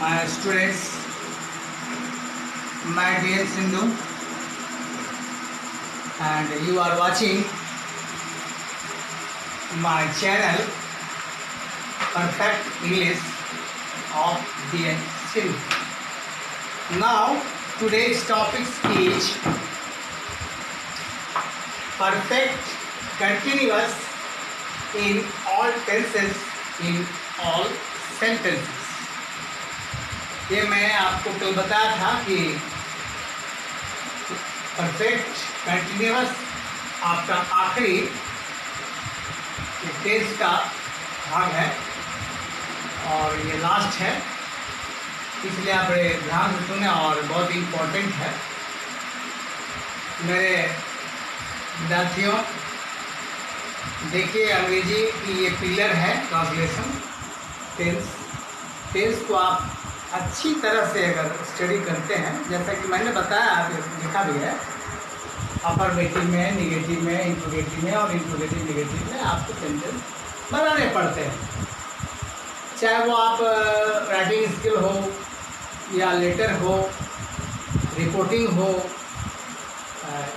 my students, my dear Sindhu, and you are watching my channel Perfect English of dear Sindhu. Now today's topic is perfect continuous in all tenses, in all sentences. ये मैं आपको कल बताया था कि perfect continuous आपका आखिरी tense का भाग है और ये लास्ट है, इसलिए आप बड़े ध्यान से सुने और बहुत इम्पोर्टेंट है। मेरे विद्यार्थियों, देखिए अंग्रेजी की ये पिलर है ट्रांसलेशन टेंस को आप अच्छी तरह से अगर स्टडी करते हैं, जैसा कि मैंने बताया, आप लिखा भी है, अफर्मेटिव में, निगेटिव में, इंट्रोगेटिव में और इंट्रोगेटिव निगेटिव में आपको सेंटेंस बनाने पड़ते हैं। चाहे वो आप राइटिंग स्किल हो या लेटर हो, रिपोर्टिंग हो,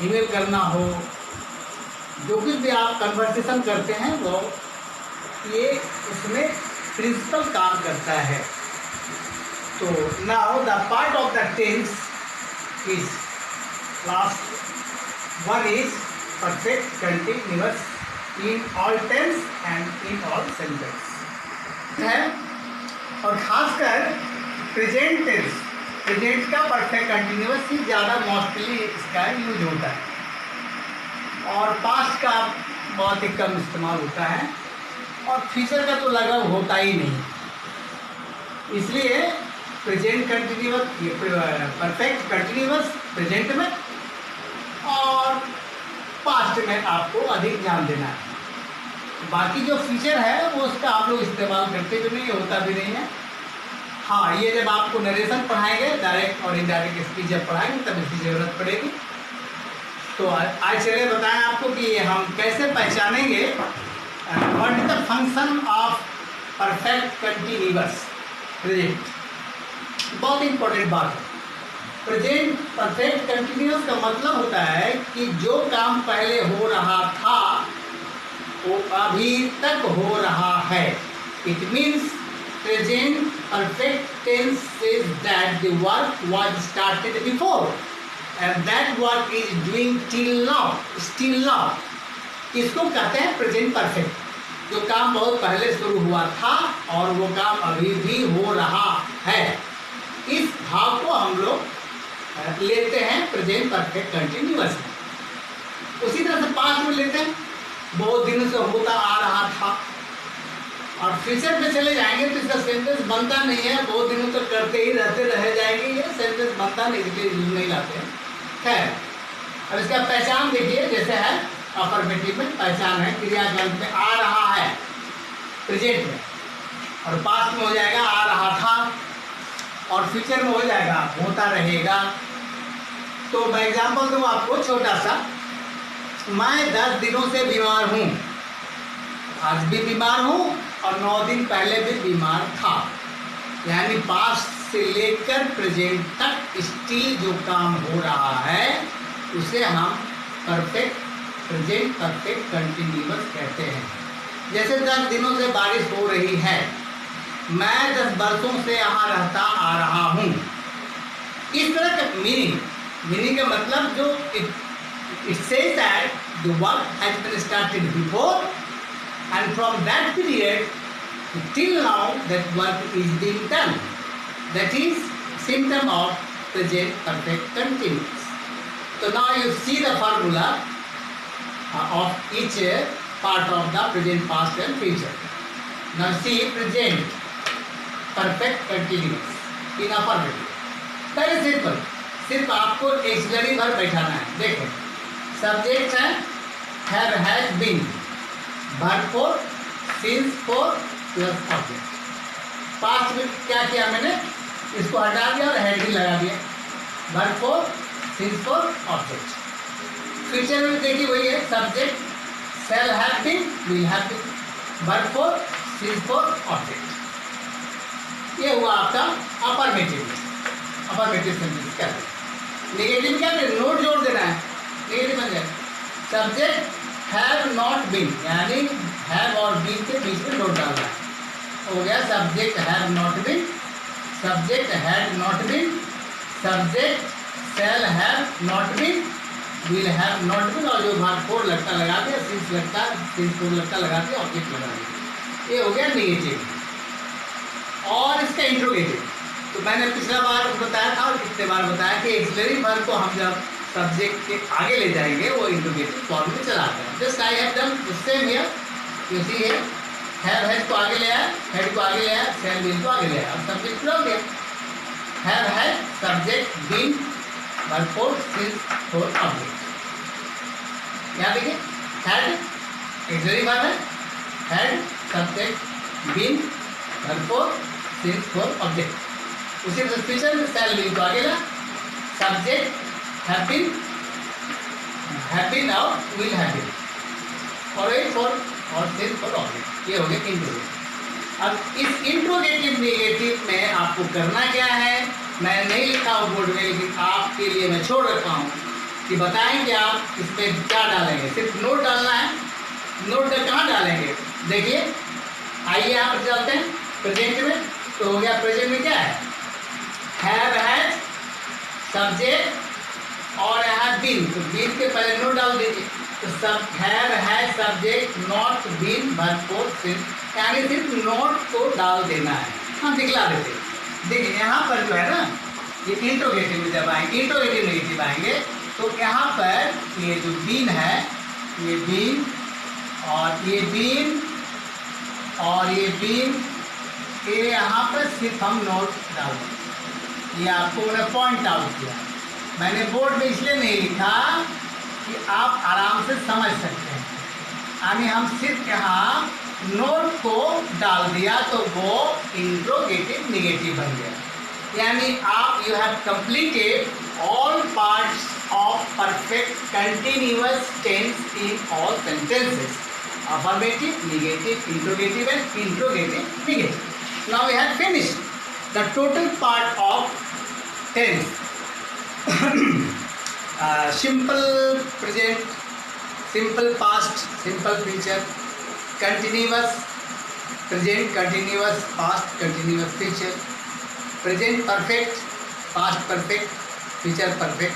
ईमेल करना हो, जो कुछ भी आप कन्वर्सेशन करते हैं वो ये उसमें प्रिंसिपल काम करता है। So now the part of the tense is last one is perfect continuous in all tense and in all sentence है, और खासकर प्रेजेंट टेंस, प्रेजेंट का परफेक्ट कंटिन्यूअस ही ज़्यादा मोस्टली इसका यूज होता है और पास्ट का बहुत ही कम इस्तेमाल होता है और फ्यूचर का तो लगभग होता ही नहीं। इसलिए present continuous, perfect continuous present में और पास्ट में आपको अधिक ध्यान देना है। बाकी जो फीचर है वो उसका आप लोग इस्तेमाल करते भी नहीं, होता भी नहीं है। हाँ, ये जब आपको नरेशन पढ़ाएंगे, डायरेक्ट और इनडायरेक्ट स्पीच जब पढ़ाएंगे तब इसकी ज़रूरत पड़ेगी। तो आज चलिए बताएं आपको कि हम कैसे पहचानेंगे what is the function of perfect continuous present. बहुत इंपॉर्टेंट बात है। प्रेजेंट परफेक्ट कंटिन्यूअस का मतलब होता है कि जो काम पहले हो रहा था वो अभी तक हो रहा है। It means present perfect tense says that the work was started before and that work is doing till now, still now. इसको कहते हैं प्रेजेंट परफेक्ट। जो काम बहुत पहले शुरू हुआ था और वो काम अभी भी हो रहा है, इस भाव को हम लोग लेते हैं प्रेजेंट परफेक्ट कंटिन्यूअस में। उसी तरह से पास्ट में लेते हैं, बहुत दिनों से होता आ रहा था, और फ्यूचर में चले जाएंगे तो इसका सेंटेंस बनता नहीं है, बहुत दिनों तक करते ही रहते रह जाएंगे, ये सेंटेंस बनता नहीं, इसलिए यूज नहीं लाते हैं। खैर, अब इसका पहचान देखिए, जैसे है अफर्मेटिव में पहचान है, क्रियाकर्म में आ रहा है प्रेजेंट में, और पास्ट में हो जाएगा आ रहा था, और फ्यूचर में हो जाएगा होता रहेगा। तो मैं एग्जांपल दूँ आपको छोटा सा। मैं 10 दिनों से बीमार हूँ, आज भी बीमार हूँ और 9 दिन पहले भी बीमार था। यानी पास्ट से लेकर प्रेजेंट तक स्टिल जो काम हो रहा है उसे हम परफेक्ट प्रेजेंट परफेक्ट कंटिन्यूअस कहते हैं। जैसे 10 दिनों से बारिश हो रही है, मैं 10 वर्षों से यहाँ रहता आ रहा हूँ। इस तरह का मीनिंग का मतलब जो it says that the work has been started before and from that period till now that work is being done. That is symptom of present perfect continuous. So now you see the formula of each part of the present, past and future. Now see present perfect continuous in affirmative. Very simple. सिर्फ आपको axillary verb बैठाना है। देखो, subject है have has been, verb for, since for plus object. Past में क्या किया मैंने, इसको हटा दिया और हैड भी लगा दिया, verb for, since for, object. Future में देखिए वही है, subject shall have been, will have been, verb for, since for, object। ये हुआ आपका अफर्मेटिव सेंटेंस। क्या नेगेटिव क्या है, नोट जोड़ देना है, नेगेटिव बन जाए। सब्जेक्ट हैव नॉट बीन, यानी हैव और बीन के बीच में नोट डालना है, हो गया subject have not been, subject had not been, subject shall have not been, will have not been, और जो भाग फोर लगता लगा दिया, सिंस लगता, सिंस फोर लगता लगा दिया, ऑब्जेक्ट लगा दिया। ये हो गया नेगेटिव। और इसका इंट्रोगेटिव, तो मैंने पिछला बार बताया था और कितने बार बताया कि एक्सिलरी वर्ब को हम जब सब्जेक्ट के आगे ले जाएंगे वो इंट्रोगेटिव फॉर्म में चलाते हैं। Just I have done the same here, you see here, have has को आगे ले आया, हेड को आगे ले आया, शैल विल को आगे ले आया, अब सब्जेक्ट पूरा हो गया। Have has subject been verb for since for object. यहाँ देखिए हैड एक्सिलरी वर्ब है, had subject been verb for since for object. उसी फ्यूचर में शैल विल को आगे ला, सब्जेक्ट हैव बीन और विल हैव बीन, और एक फॉर और सिंस फॉर ऑब्जेक्ट। ये हो गया इंट्रोगेटिव। अब इस इंट्रोगेटिव नेगेटिव में आपको करना क्या है, मैं नहीं लिखा हूँ बोर्ड में, लेकिन आपके लिए मैं छोड़ रखा हूँ कि बताएं कि आप इसमें क्या डालेंगे। सिर्फ नोट डालना है। नोट कहाँ डालेंगे, देखिए आइए यहाँ पर चलते हैं प्रेजेंट में। तो हो गया प्रेजेंट में क्या है, हैव हैज सब्जेक्ट और यहाँ बीन, तो बीन के पहले नोट डाल दीजिए। तो सब have has subject not been verb for since, यानी सिर्फ नोट को डाल देना है। हम दिखला देते हैं। देखिए यहाँ पर जो है ना, ये इंट्रोगेटिव में जब आएंगे, इंट्रोगेटिव नेगेटिव आएंगे, तो यहाँ पर ये जो बीन है, ये बीन और ये बीन और ये बीन, ये यहाँ पर सिर्फ हम नोट डाल दें। ये आपको मैंने पॉइंट आउट किया, मैंने बोर्ड में इसलिए नहीं लिखा कि आप आराम से समझ सकते हैं, यानी हम सिर्फ यहाँ नोट को डाल दिया तो वो इंट्रोगेटिव नेगेटिव बन गया। यानी आप you have completed all parts of perfect continuous tense in all sentences, affirmative, negative, interrogative and interrogative negative. Now we have finished the total part of tense. Simple present, simple past, simple future, continuous present, continuous past, continuous future, present perfect, past perfect, future perfect.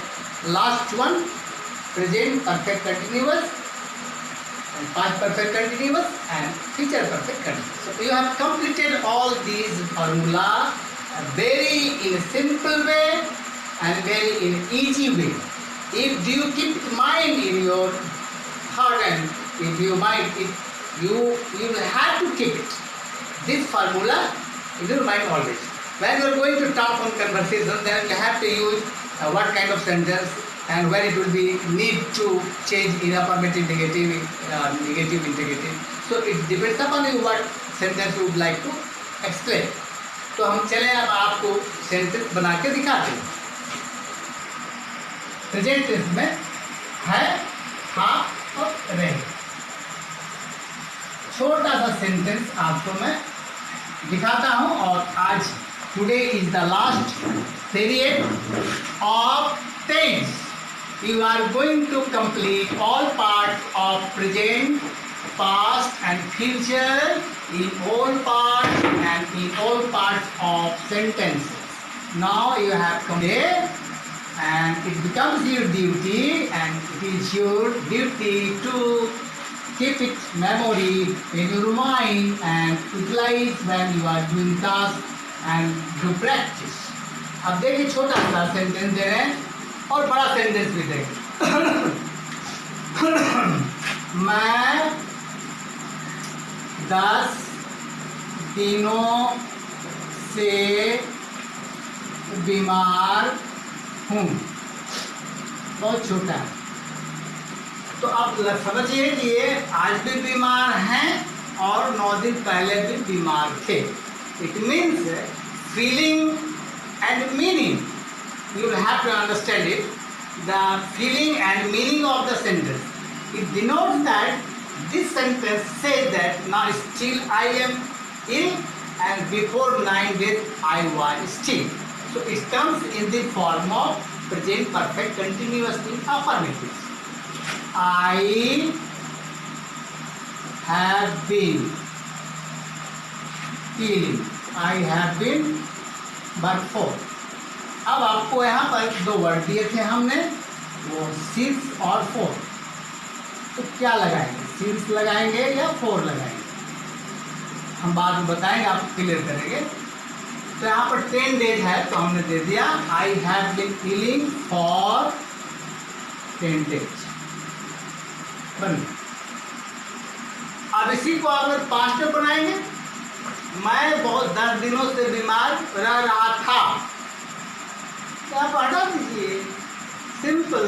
Last one, present perfect continuous, past perfect continuous and future perfect continuous. So you have completed all these formula very in a simple way and very in easy way. If you keep it mind in your heart and if you mind it, you will have to keep it. This formula in your mind always. When you are going to talk on conversation, then you have to use what kind of sentence and where it will be need to change in affirmative, negative, negative, interrogative. So it depends upon you what sentence you would like to explain. तो हम चले अब आपको sentence बना के दिखाते हैं। Present tense में है, था और रहे। छोटा सा सेंटेंस आपको मैं दिखाता हूं और आज today is the last period of tense. You are going to complete all parts of present, past and future in all parts and in all parts of sentences. Now you have completed and it becomes your duty and it is your duty to keep it memory in your mind and utilize when you are doing tasks and do practice. अब देखिए छोटा सा sentence दे रहे हैं और बड़ा sentence भी देंगे. मैं 10 दिनों से बीमार हूँ. बहुत छोटा है. तो आप समझिए कि ये आज भी बीमार हैं और 9 दिन पहले भी बीमार थे. It means feeling and meaning. You will have to understand it, the feeling and meaning of the sentence. It denotes that this sentence says that now still I am ill and before 9 days I was still. So it comes in the form of present perfect continuous in affirmative. I have been eating. I have been verb 4. अब आपको यहाँ पर दो word दिए थे हमने, वो since और फोर. तो क्या लगाएंगे, सिंस लगाएंगे या फोर लगाएंगे, हम बाद में बताएंगे, आप क्लियर करेंगे. तो यहाँ पर 10 डेज है तो हमने दे दिया I have been ailing for 10 days. बन. अब इसी को आप 5 में बनाएंगे. मैं बहुत 10 दिनों से बीमार रह रहा था. तो आप हटा दीजिए, सिंपल.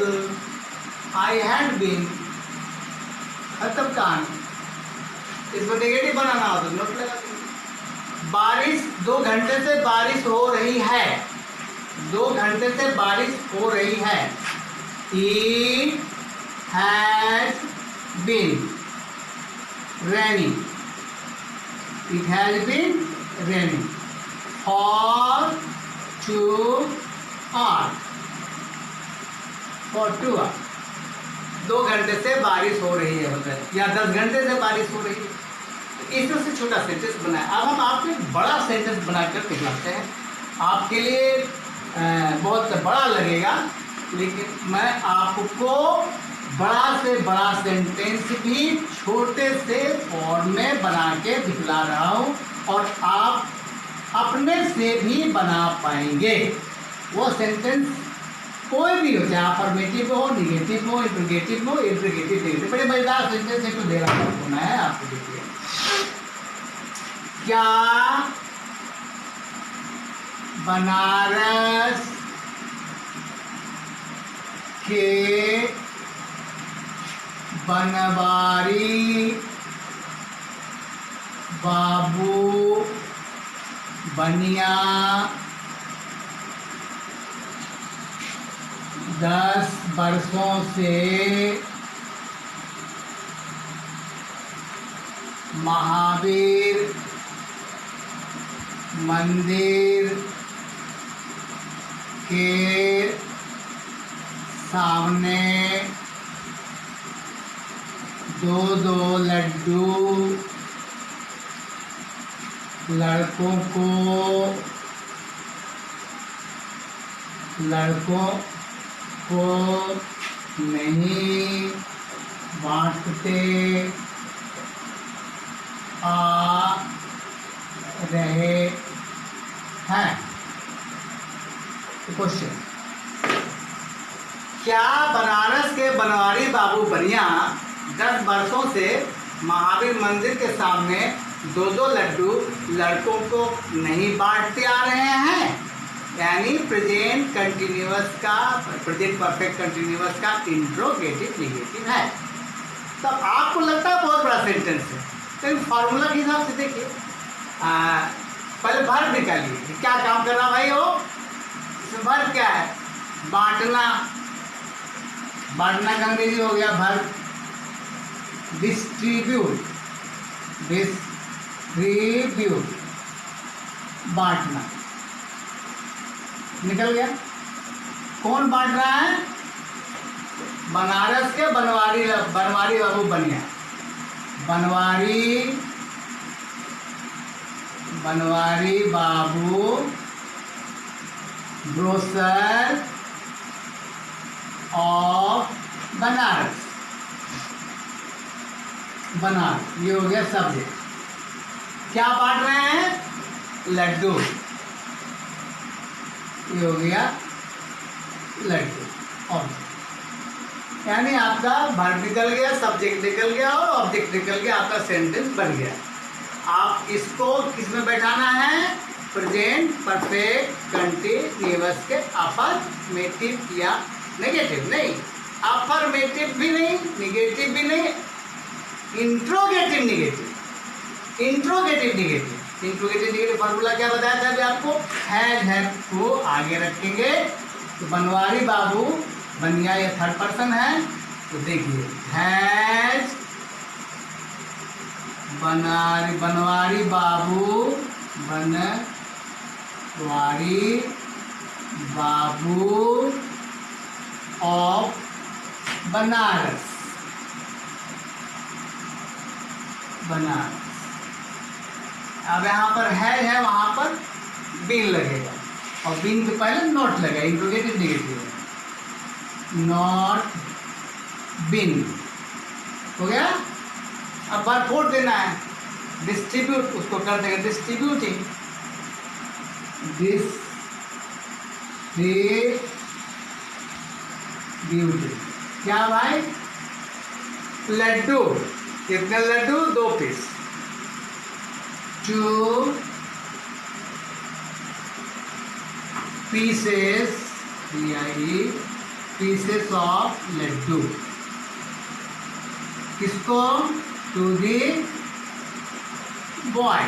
आई हैड बीन, खत्म कहानी. इसको नेगेटिव बनाना हो तो नोट लगा दीजिए. बारिश 2 घंटे से बारिश हो रही है. 2 घंटे से बारिश हो रही है. It has been raining. It has been raining for 2 hours. For 2 hours. 2 घंटे से बारिश हो रही है मतलब, या 10 घंटे से बारिश हो रही है. इस तरह से छोटा सेंटेंस बनाए. अब हम आपको एक बड़ा सेंटेंस बनाकर दिखाते हैं. आपके लिए बहुत बड़ा लगेगा, लेकिन मैं आपको बड़ा से बड़ा सेंटेंस भी छोटे से फॉर्म में बना के दिखला रहा हूँ, और आप अपने से भी बना पाएंगे. वो सेंटेंस कोई भी हो, चाहे अफर्मेटिव हो, निगेटिव हो, इंट्रोगेटिव हो, इंट्रोगेटिव नेगेटिव. बड़े मजेदार सेंटेंस एक तो दे रहा होना है आपको. देखिए, क्या बनारस के बनवारी बाबू बनिया 10 वर्षों से महावीर मंदिर के सामने 2-2 लड्डू लड़कों को नहीं बांटते आ रहे हैं. क्वेश्चन, क्या बनारस के बनवारी बाबू बनिया 10 वर्षों से महावीर मंदिर के सामने 2-2 लड्डू लड़कों को नहीं बांटते आ रहे हैं? यानी प्रेजेंट कंटिन्यूअस का, प्रेजेंट परफेक्ट कंटिन्यूअस का इंट्रोगेटिव नेगेटिव है. तब आपको लगता है बहुत बड़ा सेंटेंस है, लेकिन फॉर्मूला के हिसाब से देखिए. पहले वर्ब निकालिए, क्या काम कर रहा भाई हो. इसमें वर्ब क्या है, बांटना. बांटना का अंग्रेजी हो गया वर्ब डिस्ट्रीब्यूट. बांटना निकल गया. कौन बांट रहा है, बनारस के बनवारी बाबू बनिया. बनवारी बाबू ब्रोशर ऑफ बनारस. ये हो गया सब्जेक्ट. क्या बांट रहे हैं, लड्डू. ये हो गया लड्डू. ऑब्जेक्ट, यानी आपका वर्ब निकल गया, सब्जेक्ट निकल गया और ऑब्जेक्ट निकल गया, आपका सेंटेंस बन गया. आप इसको किस में बैठाना है, प्रेजेंट परफेक्ट कंटिन्यूअस के अफर्मेटिव या नेगेटिव. नहीं, अफर्मेटिव भी नहीं, नेगेटिव भी नहीं, इंट्रोगेटिव नेगेटिव. इंट्रोगेटिव फॉर्मूला क्या बताया था अभी आपको, हैज को आगे रखेंगे. तो बनवारी बाबू बनिया ये थर्ड पर्सन है. तो देखिए, हैज बनवारी बाबू बनवाड़ी बाबू ऑफ बनारस। बनारस। अब यहाँ पर है वहां पर बीन लगेगा और बीन के पहले नॉट लगेगा, इंट्रोगेटिव नेगेटिव है, नॉट बीन हो गया। अब बार फोर देना है, डिस्ट्रीब्यूट, उसको कर देंगे डिस्ट्रीब्यूटिंग, डिस्ट्रीब्यूटिंग। क्या भाई? लड्डू, कितने laddoo? 2 piece, 2 pieces, pieces of laddoo. किसको? To the boy.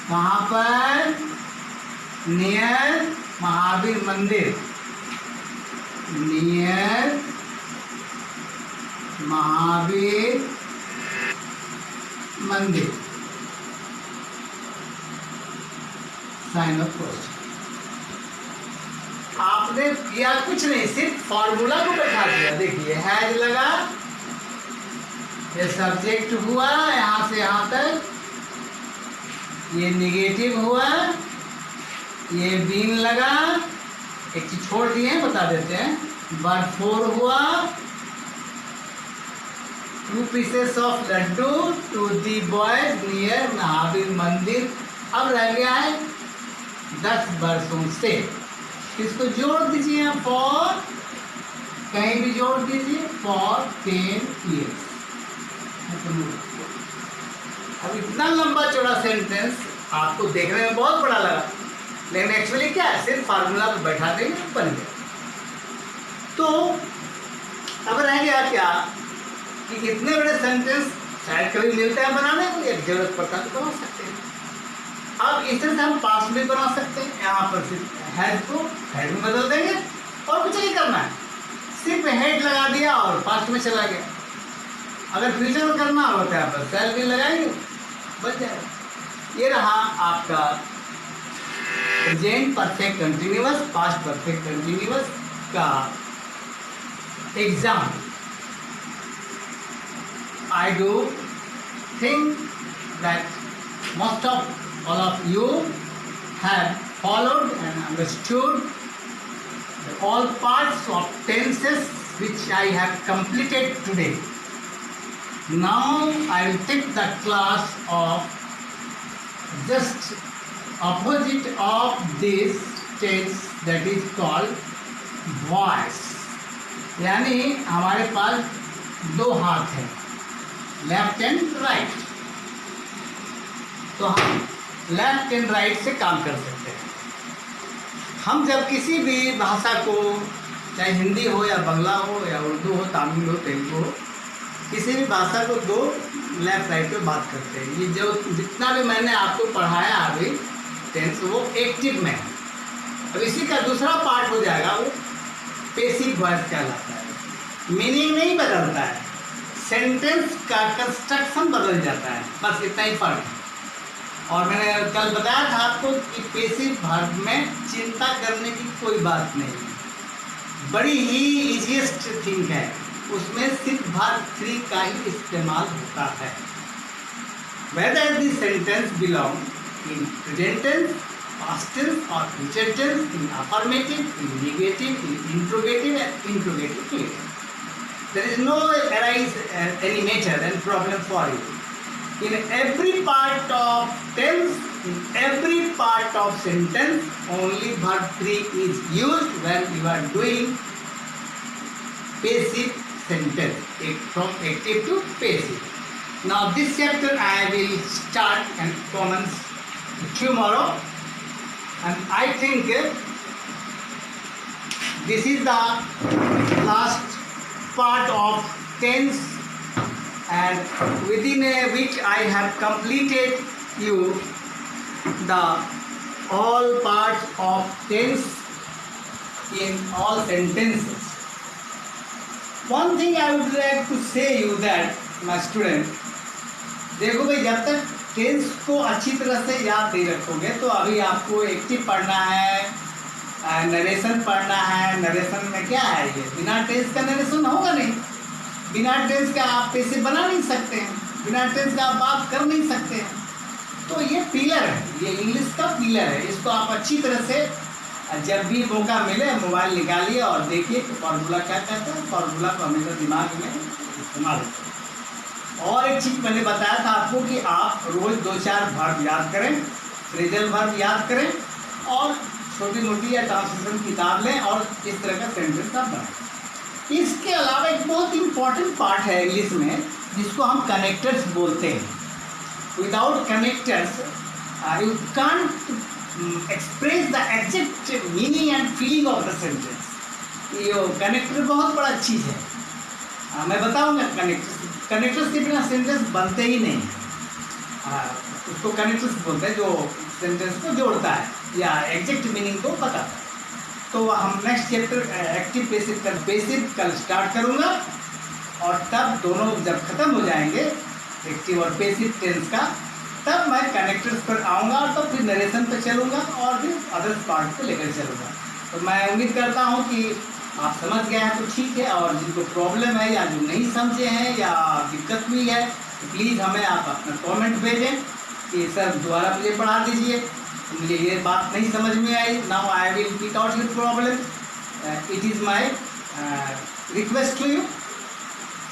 कहाँ पर? Near Mahavir mandir, near Mahavir mandir. Sign of question. आपने किया कुछ नहीं, सिर्फ फॉर्मूला को बैठा दिया। देखिए हैज लगा, ये सब्जेक्ट हुआ यहां से यहां तक, ये निगेटिव हुआ, ये बीन लगा, एक चीज छोड़ दिए हैं, बता देते हैं, वर्ब 4 हुआ, 2 pieces of laddoo to the boys near Mahavir Mandir. अब रह गया है 10 वर्षों से। इसको जोड़ दीजिए, फॉर, कहीं भी जोड़ दीजिए, फॉर 10 years। अब इतना लंबा चौड़ा सेंटेंस आपको देखने में बहुत बड़ा लगा, लेकिन एक्चुअली क्या है, सिर्फ फार्मूला पे बैठा देंगे बन गया। तो अब रह गया क्या कि इतने बड़े सेंटेंस शायद कभी मिलते हैं बनाने को, या जरूरत पड़ता है तो बना सकते हैं। अब इस तरह से हम पास्ट में बना सकते हैं। यहाँ पर सिर्फ हैड को हेड में बदल देंगे और कुछ नहीं करना है, सिर्फ हेड लगा दिया और पास्ट में चला गया। अगर फ्यूचर में करना हो तो यहाँ पर सेल भी लगाएंगे, बच जाएगा। ये रहा आपका present perfect continuous, past perfect continuous का exam. I do think that most of all of you have followed and understood all parts of tenses which I have completed today. Now I will take the class of just opposite of this tense, that is called voice। यानी हमारे पास 2 हाथ हैं, left and right, तो हम left and right से काम कर सकते हैं। हम जब किसी भी भाषा को, चाहे हिंदी हो या बांग्ला हो या उर्दू हो, तमिल हो, तेलुगु हो, किसी भी भाषा को 2 लेफ्ट राइट पे बात करते हैं। ये जो जितना भी मैंने आपको पढ़ाया अभी टेंस, वो एक्टिव में है। अब इसी का दूसरा पार्ट हो जाएगा, वो पैसिव वॉइस कहलाता है। मीनिंग नहीं बदलता है, सेंटेंस का कंस्ट्रक्शन बदल जाता है, बस इतना ही फर्क है। और मैंने कल बताया था आपको कि पैसिव वर्ब में चिंता करने की कोई बात नहीं है, बड़ी ही इजीएस्ट थिंग है, उसमें सिर्फ वर्ब 3 का ही इस्तेमाल होता है। Whether this sentence belong in present tense, past tense और future tense, in affirmative, in negative, in interrogative and interrogative clear. There is no arise any matter and problem for you. In every part of tense, in every part of sentence, only verb 3 is used when you are doing passive sentence, from active to passive. Now this chapter I will start and commence tomorrow, and I think this is the last part of tense, and within a week I have completed you the all parts of tense in all sentences. One thing I would like to say you that my student, देखो भाई, जब तक tense को अच्छी तरह से याद नहीं रखोगे तो अभी आपको एक्टिव पढ़ना है, नरेशन पढ़ना है। नरेशन में क्या है, ये बिना टेंस का नरेशन होगा नहीं, बिना टेंस का आप पैसे बना नहीं सकते हैं, बिना टेंस का आप बात कर नहीं सकते हैं। तो ये पिलर है, ये इंग्लिश का पिलर है। इसको आप अच्छी तरह से जब भी मौका मिले मोबाइल निकालिए और देखिए कि फार्मूला क्या कहता है, फार्मूला को हमेशा दिमाग में इस्तेमाल करें। और एक चीज़ मैंने बताया था आपको कि आप रोज़ 2-4 वर्ब याद करें, फ्रेजल वर्ब याद करें और छोटी मोटी या ट्रांसलेशन किताब लें और इस तरह का सेंटेंस आप बनाएं। इसके अलावा एक बहुत इंपॉर्टेंट पार्ट है इंग्लिश में जिसको हम कनेक्टर्स बोलते हैं। Without connectors you can't express the exact meaning and feeling of the sentence. ये कनेक्टर बहुत बड़ा चीज़ है। मैं बताऊंगा कनेक्टर्स के बिना सेंटेंस बनते ही नहीं। उसको कनेक्टर्स बोलते हैं जो सेंटेंस को जोड़ता है या एग्जैक्ट मीनिंग को बताता है। तो हम नेक्स्ट चैप्टर एक्टिव पैसिव कल स्टार्ट करूँगा और तब दोनों जब खत्म हो जाएंगे एक्टिव और पैसिव टेंस का, तब मैं कनेक्टर्स पर आऊँगा और तब फिर नरेशन पे चलूँगा और फिर अदर्स पार्ट पे लेकर चलूँगा। तो मैं उम्मीद करता हूँ कि आप समझ गए हैं तो ठीक है, और जिनको प्रॉब्लम है या जो नहीं समझे हैं या दिक्कत हुई है तो प्लीज़ हमें आप अपना कमेंट भेजें कि सर दोबारा मुझे पढ़ा दीजिए, मुझे ये बात नहीं समझ में आई। Now I will pick out your problem, it is my request to you,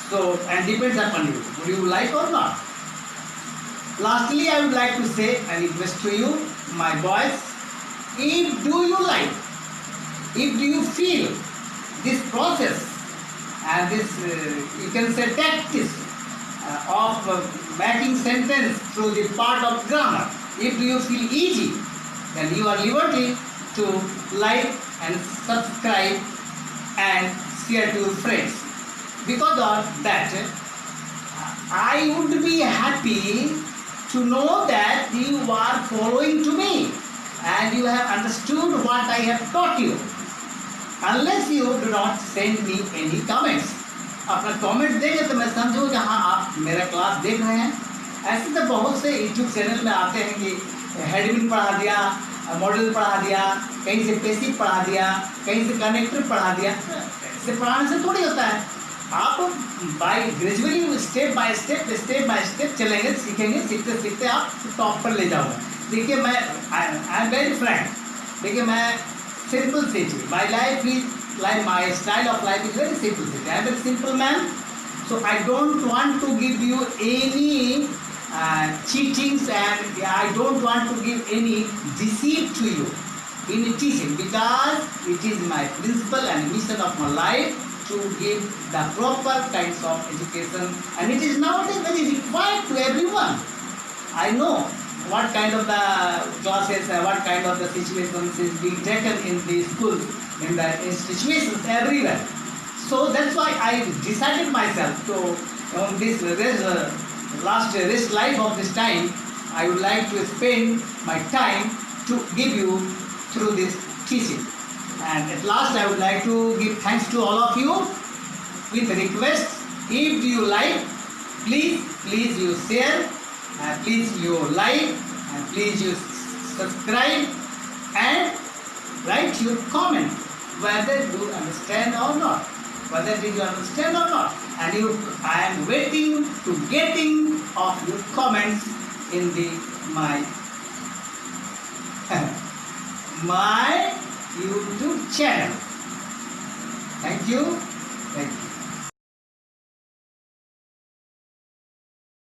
so and depends upon you, would you like or not. Lastly, I would like to say and request to you, my boys, if do you like, if do you feel this process and this you can say tactics of making sentence through the part of grammar, if do you feel easy, then you are liberty to like and subscribe and share to your friends. Because of that, I would be happy to know that you are following to me and you have understood what I have taught you. Unless you do not send me any comments. अपना comment देंगे तो मैं समझूँ कि हाँ आप मेरा class देख रहे हैं। ऐसे तो बहुत से यूट्यूब चैनल में आते हैं कि हेडविन पढ़ा दिया, मॉडल पढ़ा दिया, कहीं से पैसिव पढ़ा दिया, कहीं से कनेक्टर पढ़ा दिया। ऐसे पढ़ाने से थोड़ी होता है। आप by gradually step by step चलेंगे, सीखेंगे, सीखते सीखते आप टॉप पर ले जाओगे। देखिए मैं आई एम वेरी फ्रैंक, देखिए मैं सिंपल सी चीज, my life is like my style of life is very simple सी, I am very simple man, so I don't want to give you any cheatings and I don't want to give any deceit to you in teaching, because it is my principle and mission of my life to give the proper kinds of education, and it is nowadays very required to everyone. I know what kind of the classes, what kind of the situations is being taken in the schools, in the situations everywhere. So that's why I decided myself to on this last rest life of this time, I would like to spend my time to give you through this teaching. And at last I would like to give thanks to all of you with request, if you like, please you share, please you like, and please you subscribe and write your comment whether you understand or not, whether did you understand or not, and I am waiting to getting of your comments in the my my YouTube channel. Thank you.